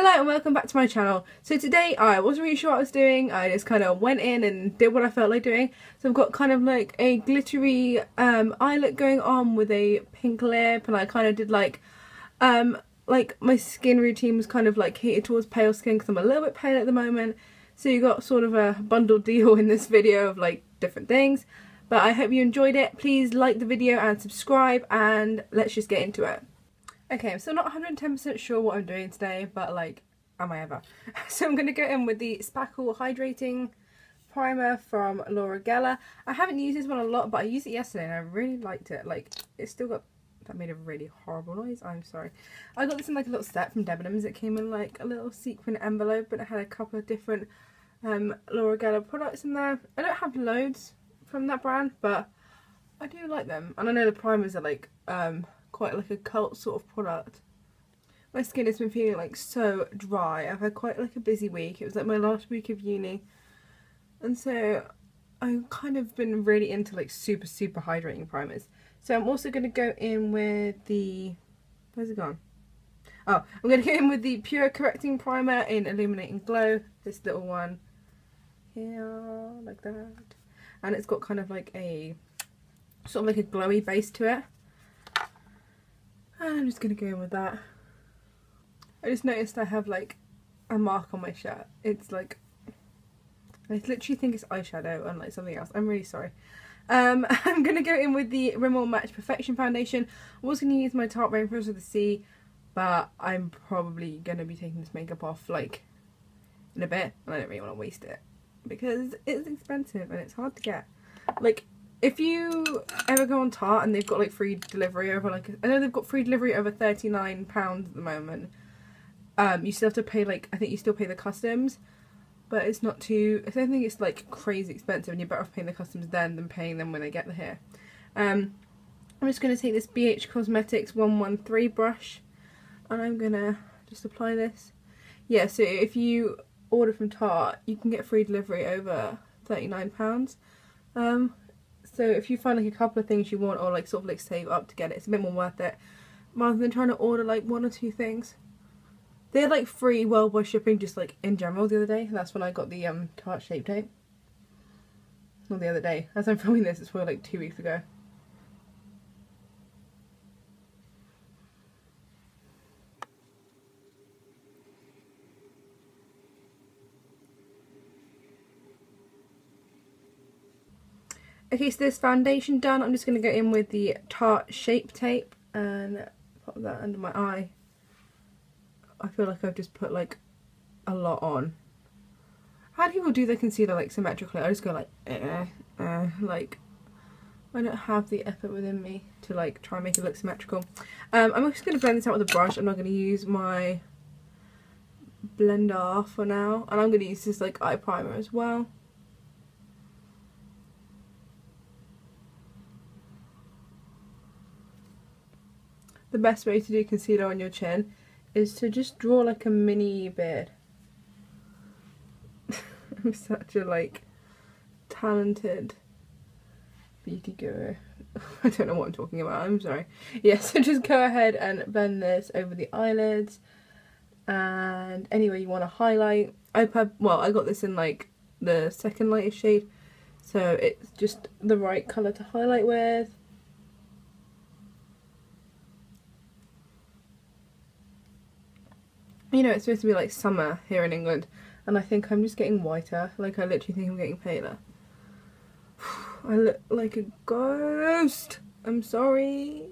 Hello and welcome back to my channel. So today I wasn't really sure what I was doing. I just kind of went in and did what I felt like doing. So I've got kind of like a glittery eye look going on with a pink lip, and I kind of did like my skin routine was kind of like catered towards pale skin because I'm a little bit pale at the moment. So you got sort of a bundled deal in this video of like different things. But I hope you enjoyed it. Please like the video and subscribe, and let's just get into it. Okay, I'm still not 110% sure what I'm doing today, but like, am I ever? So I'm going to go in with the Spackle Hydrating Primer from Laura Geller. I haven't used this one a lot, but I used it yesterday and I really liked it. Like, it's still got... That made a really horrible noise. I'm sorry. I got this in like a little set from Debenhams. It came in like a little sequin envelope, but it had a couple of different Laura Geller products in there. I don't have loads from that brand, but I do like them. And I know the primers are like... quite like a cult sort of product. My skin has been feeling like so dry. I've had quite like a busy week. It was like my last week of uni, and so I've kind of been really into like super hydrating primers. So I'm also going to go in with the... Where's it gone? Oh, I'm going to go in with the Pure Correcting Primer in Illuminating Glow. This little one here, like that. And it's got kind of like a sort of like a glowy base to it. And I'm just going to go in with that. I just noticed I have like a mark on my shirt. It's like, I literally think it's eyeshadow unlike something else. I'm really sorry. I'm going to go in with the Rimmel Match Perfection Foundation. I was going to use my Tarte Rainforest of the Sea, but I'm probably going to be taking this makeup off like in a bit, and I don't really want to waste it because it's expensive and it's hard to get. Like, if you ever go on Tarte and they've got like free delivery over like, I know they've got free delivery over £39 at the moment. You still have to pay like, I think you still pay the customs, but it's not too, I don't think it's like crazy expensive, and you're better off paying the customs then than paying them when they get here. I'm just going to take this BH Cosmetics 113 brush, and I'm going to just apply this. Yeah, so if you order from Tarte, you can get free delivery over £39. So if you find like a couple of things you want, or like sort of like save up to get it, it's a bit more worth it rather than trying to order like one or two things. They had like free worldwide shipping just like in general the other day. That's when I got the Tarte Shape Tape. Not the other day. As I'm filming this, it's probably like 2 weeks ago. Okay, so this foundation done, I'm just going to go in with the Tarte Shape Tape and pop that under my eye. I feel like I've just put like a lot on. How do people do their concealer like symmetrically? I just go like, like I don't have the effort within me to like try and make it look symmetrical. I'm just going to blend this out with a brush. I'm not going to use my blender for now, and I'm going to use this like eye primer as well. The best way to do concealer on your chin is to just draw like a mini beard. I'm such a like talented beauty guru. I don't know what I'm talking about, I'm sorry. Yeah, so just go ahead and blend this over the eyelids and anywhere you want to highlight. I got this in like the second lightest shade, so it's just the right colour to highlight with. You know, it's supposed to be like summer here in England, and I think I'm just getting whiter. Like, I literally think I'm getting paler. I look like a ghost. I'm sorry.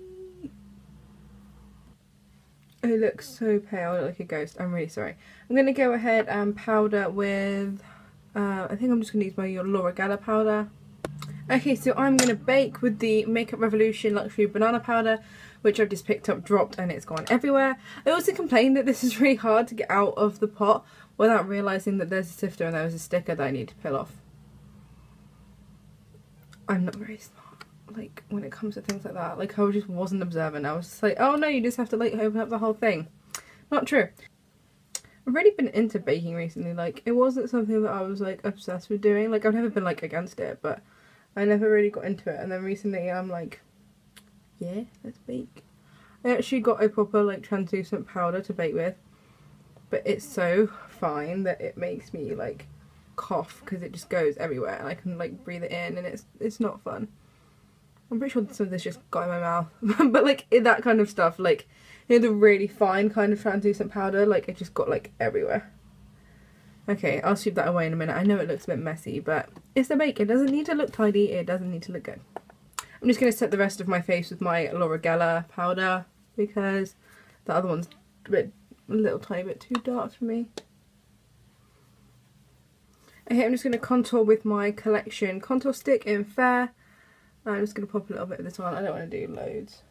I look so pale. I look like a ghost. I'm really sorry. I'm going to go ahead and powder with, I think I'm just going to use my Laura Geller powder. Okay, so I'm going to bake with the Makeup Revolution Luxury Banana Powder, which I've just picked up, dropped, and it's gone everywhere. I also complained that this is really hard to get out of the pot without realising that there's a sifter and there was a sticker that I need to peel off. I'm not very smart, like, when it comes to things like that. Like, I just wasn't observant. I was just like, oh no, you just have to, like, open up the whole thing. Not true. I've really been into baking recently. Like, it wasn't something that I was, like, obsessed with doing. Like, I've never been, like, against it, but I never really got into it. And then recently I'm like, yeah, let's bake. I actually got a proper like translucent powder to bake with, but it's so fine that it makes me like cough because it just goes everywhere and I can like breathe it in, and it's not fun. I'm pretty sure some of this just got in my mouth. But like that kind of stuff, like, you know, the really fine kind of translucent powder, like it just got like everywhere. Okay, I'll sweep that away in a minute. I know it looks a bit messy, but it's the make. It doesn't need to look tidy, it doesn't need to look good. I'm just going to set the rest of my face with my Laura Geller powder because the other one's a little tiny bit too dark for me. Okay, I'm just going to contour with my Collection contour stick in Fair. I'm just going to pop a little bit of this on. I don't want to do loads.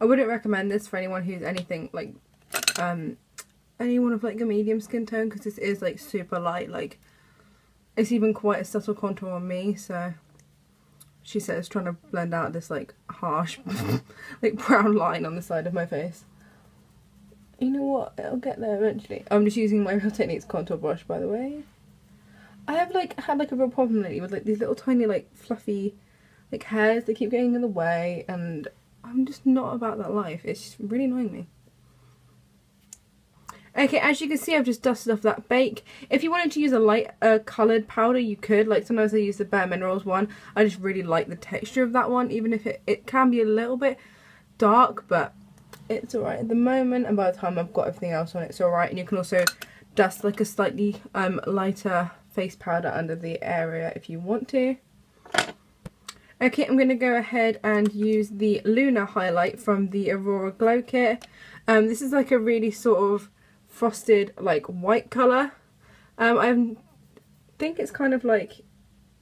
I wouldn't recommend this for anyone who's anything like anyone of like a medium skin tone, because this is like super light. Like, it's even quite a subtle contour on me, so she says trying to blend out this like harsh like brown line on the side of my face. You know what, it'll get there eventually. I'm just using my Real Techniques contour brush, by the way. I have like had like a real problem lately with like these little tiny like fluffy like hairs that keep getting in the way, and I'm just not about that life. It's just really annoying me. Okay, as you can see, I've just dusted off that bake. If you wanted to use a light coloured powder, you could. Like, sometimes I use the Bare Minerals one. I just really like the texture of that one, even if it can be a little bit dark, but it's alright at the moment, and by the time I've got everything else on, it's alright. And you can also dust like a slightly lighter face powder under the area if you want to. Okay, I'm going to go ahead and use the Lunar highlight from the Aurora Glow Kit. This is like a really sort of frosted like white colour. I think it's kind of like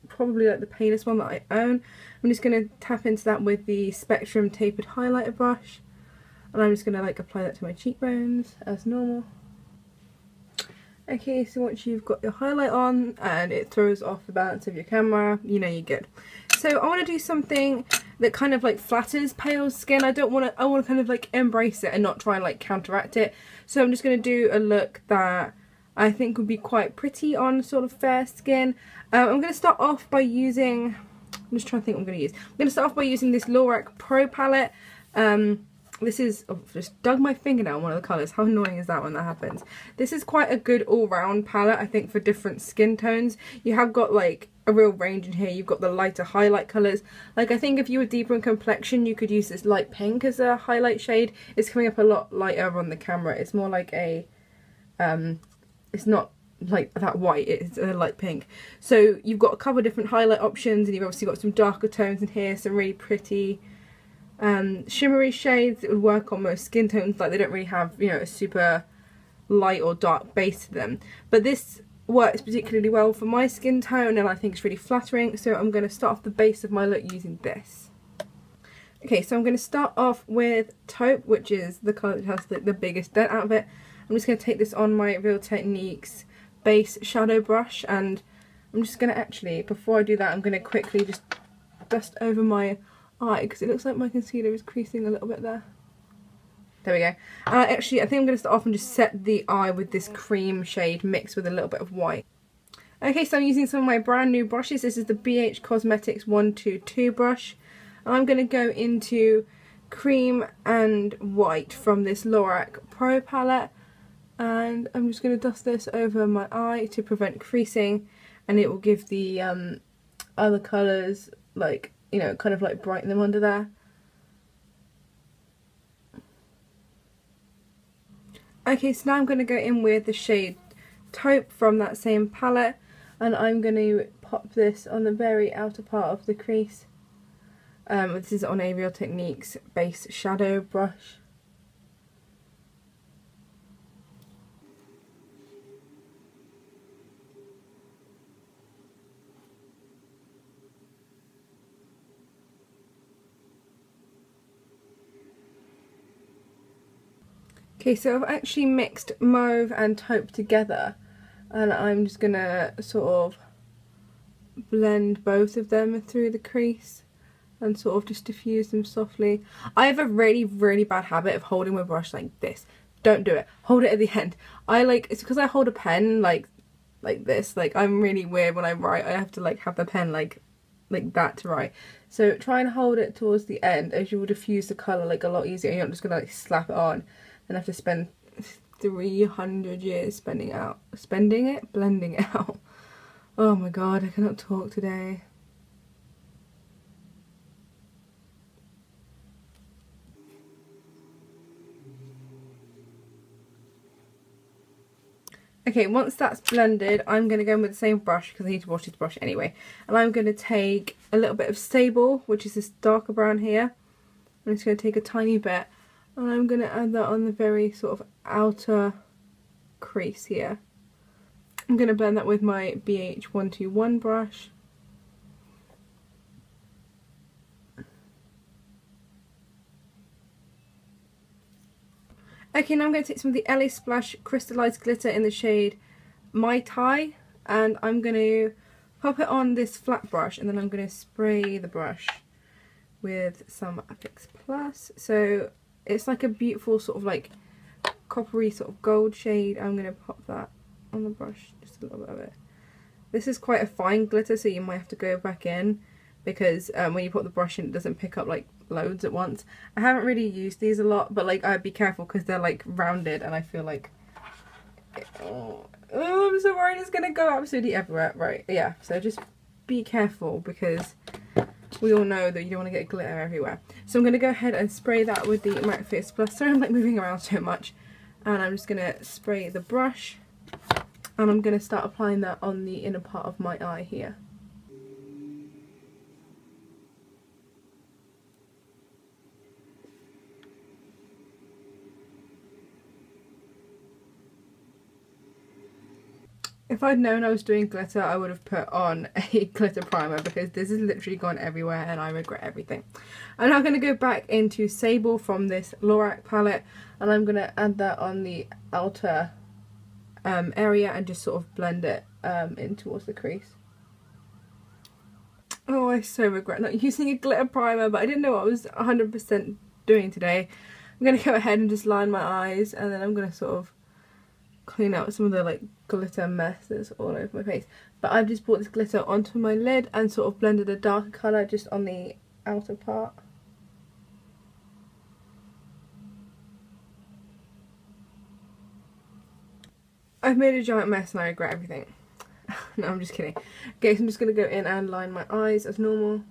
probably like the palest one that I own. I'm just going to tap into that with the Spectrum tapered highlighter brush, and I'm just going to like apply that to my cheekbones as normal. Okay, so once you've got your highlight on and it throws off the balance of your camera, you know you're good. So I want to do something that kind of like flatters pale skin. I want to kind of like embrace it and not try and like counteract it. So I'm just going to do a look that I think would be quite pretty on sort of fair skin. I'm going to start off by using, I'm just trying to think what I'm going to use. I'm going to start off by using this Lorac Pro palette. This is, oh, just dug my fingernail on one of the colours. How annoying is that when that happens? This is quite a good all-round palette, I think, for different skin tones. You have got like a real range in here. You've got the lighter highlight colours. Like, I think if you were deeper in complexion, you could use this light pink as a highlight shade. It's coming up a lot lighter on the camera. It's more like a, it's not like that white, it's a light pink. So you've got a couple of different highlight options, and you've obviously got some darker tones in here, some really pretty shimmery shades that would work on most skin tones. Like, they don't really have, you know, a super light or dark base to them, but this works particularly well for my skin tone, and I think it's really flattering. So I'm going to start off the base of my look using this. Okay, so I'm going to start off with Taupe, which is the colour that has the biggest dent out of it. I'm just going to take this on my Real Techniques base shadow brush, and I'm just going to actually, before I do that, I'm going to quickly just dust over my eye, because it looks like my concealer is creasing a little bit there. There we go. Actually, I think I'm going to start off and just set the eye with this cream shade mixed with a little bit of white. Okay, so I'm using some of my brand new brushes. This is the BH Cosmetics 122 brush. And I'm going to go into cream and white from this Lorac Pro palette. And I'm just going to dust this over my eye to prevent creasing. And it will give the other colours, like, you know, kind of like brighten them under there. Okay, so now I'm going to go in with the shade Taupe from that same palette, and I'm going to pop this on the very outer part of the crease. This is on a Real Techniques base shadow brush. Okay, so I've actually mixed mauve and taupe together, and I'm just going to sort of blend both of them through the crease and sort of just diffuse them softly. I have a really, really bad habit of holding my brush like this. Don't do it. Hold it at the end. It's because I hold a pen like this. Like, I'm really weird when I write. I have to like have the pen like that to write. So try and hold it towards the end, as you will diffuse the colour like a lot easier. You're not just going to like slap it on and have to spend 300 years blending it out. Oh my god, I cannot talk today. Okay, once that's blended, I'm going to go in with the same brush because I need to wash this brush anyway. And I'm going to take a little bit of Sable, which is this darker brown here. I'm just going to take a tiny bit and I'm going to add that on the very sort of outer crease here. I'm going to blend that with my BH121 brush. Okay, now I'm going to take some of the LA Splash Crystallized Glitter in the shade Mai Tai, and I'm going to pop it on this flat brush, and then I'm going to spray the brush with some Fix Plus. So it's like a beautiful sort of like coppery sort of gold shade. I'm going to pop that on the brush, just a little bit of it. This is quite a fine glitter, so you might have to go back in because when you put the brush in, it doesn't pick up like loads at once. I haven't really used these a lot, but like I'd be careful because they're like rounded and I feel like oh, I'm so worried it's gonna go absolutely everywhere. Right, yeah, so just be careful because we all know that you don't want to get glitter everywhere. So I'm going to go ahead and spray that with the MAC Fix Plus. Sorry I'm like moving around so much. And I'm just going to spray the brush and I'm going to start applying that on the inner part of my eye here. If I'd known I was doing glitter, I would have put on a glitter primer because this has literally gone everywhere and I regret everything. I'm now going to go back into Sable from this Lorac palette and I'm going to add that on the outer area and just sort of blend it in towards the crease. Oh, I so regret not using a glitter primer, but I didn't know what I was 100% doing today. I'm going to go ahead and just line my eyes and then I'm going to sort of clean out some of the like glitter mess that's all over my face. But I've just brought this glitter onto my lid and sort of blended a darker colour just on the outer part. I've made a giant mess and I regret everything. No, I'm just kidding. Okay, so I'm just going to go in and line my eyes as normal.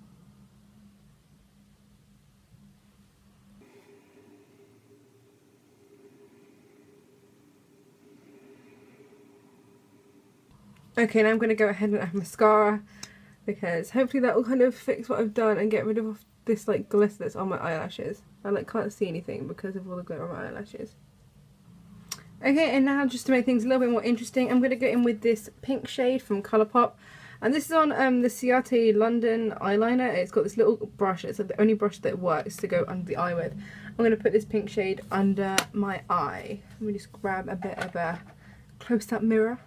Okay, now I'm going to go ahead and add mascara because hopefully that will kind of fix what I've done and get rid of this like glitter that's on my eyelashes. I like can't see anything because of all the glitter on my eyelashes. Okay, and now just to make things a little bit more interesting, I'm going to go in with this pink shade from Colourpop. And this is on the Ciate London eyeliner. It's got this little brush. It's like the only brush that works to go under the eye with. I'm going to put this pink shade under my eye. Let me just grab a bit of a close-up mirror.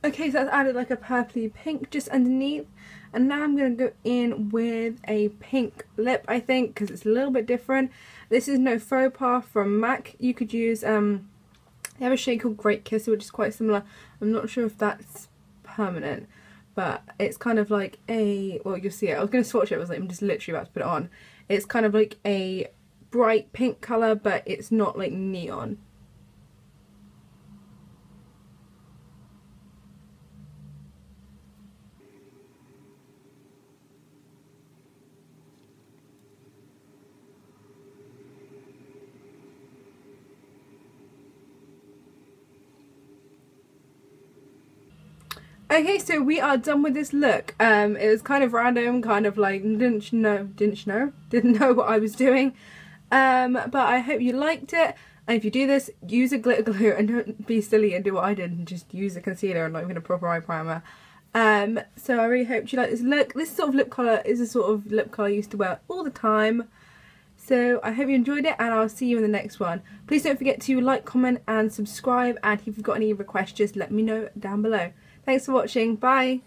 Okay, so that's added like a purpley pink just underneath. And now I'm going to go in with a pink lip, I think, because it's a little bit different. This is No Faux Pas from MAC. You could use, they have a shade called Great Kisser, which is quite similar. I'm not sure if that's permanent, but it's kind of like a, well, you'll see it. I was going to swatch it, I'm just literally about to put it on. It's kind of like a bright pink colour, but it's not like neon. Okay, so we are done with this look. It was kind of random, kind of like didn't know what I was doing. But I hope you liked it. And if you do this, use a glitter glue and don't be silly and do what I did and just use a concealer and not even a proper eye primer. So I really hope you like this look. This sort of lip colour is a sort of lip colour I used to wear all the time. So I hope you enjoyed it and I'll see you in the next one. Please don't forget to like, comment and subscribe, and if you've got any requests just let me know down below. Thanks for watching, bye!